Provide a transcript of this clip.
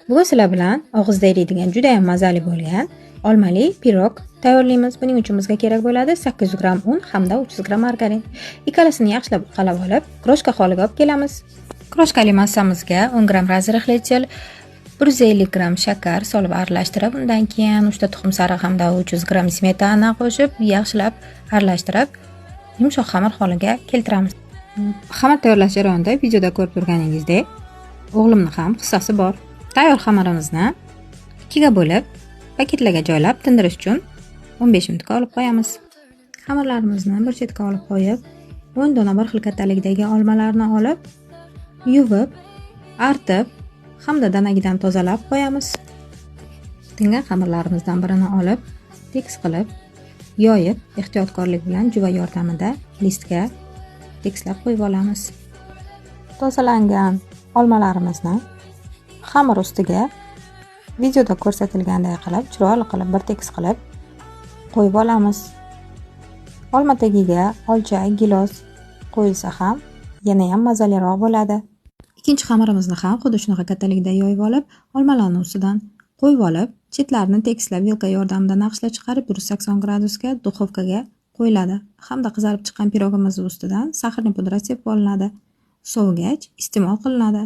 Bugun sizlar bilan og'izda eriydigan juda ham mazali bo'lgan olmali pirog tayyorlaymiz. Buning uchun bizga kerak bo'ladi 800 gram un hamda 300 gram margarin. Ikkalasini yaxshilab uqalab olib, kroshka holiga olib kelamiz. Kroshkali massamizga 10 gram razrixletel, 150 gram shakar solib aralashtirib, undan keyin 3 ta tuxum sariq hamda 300 gram smetana qo'shib, yaxshilab aralashtirib, yumshoq xamir holiga keltiramiz. Xamir tayyorlash jarayonida videoda ko'rib turganingizdek, o'g'limning ham hissasi bor. Tayyor xamirimizni ikkiga bo'lib, paketlarga joylab tindirish uchun 15 minutga olib qo'yamiz. Xamirlarimizni bir chetga olib qo'yib, 10 dona bir xil kattalikdagi olmalarni olib, yuvib, artib hamda danagidan tozalab qo'yamiz. Tingan xamirlarimizdan birini olib, tekis qilib, yoyib, ehtiyotkorlik bilan juva yordamida listga tekislab qo'yib olamiz. Tozalangan olmalarimizni xamir ustiga videoda ko'rsatilganday qilib, chiroyli qilib bir tekis qilib qo'yib olamiz. Olma tagiga olcha, gilos qo'yilsa ham yana ham mazaliroq bo'ladi. Ikkinchi xamirimizni ham xuddi shunaqa kattalikda yoyib olib, olmalarni ustidan qo'yib olib, chetlarini tekislab vilka yordamida naqshlar chiqarib 180 gradusga duxovkaga qo'yiladi. Hamda qizarib chiqqan pirogimiz ustidan saxarni pudra sepib olinadi. Sovigach iste'mol qilinadi.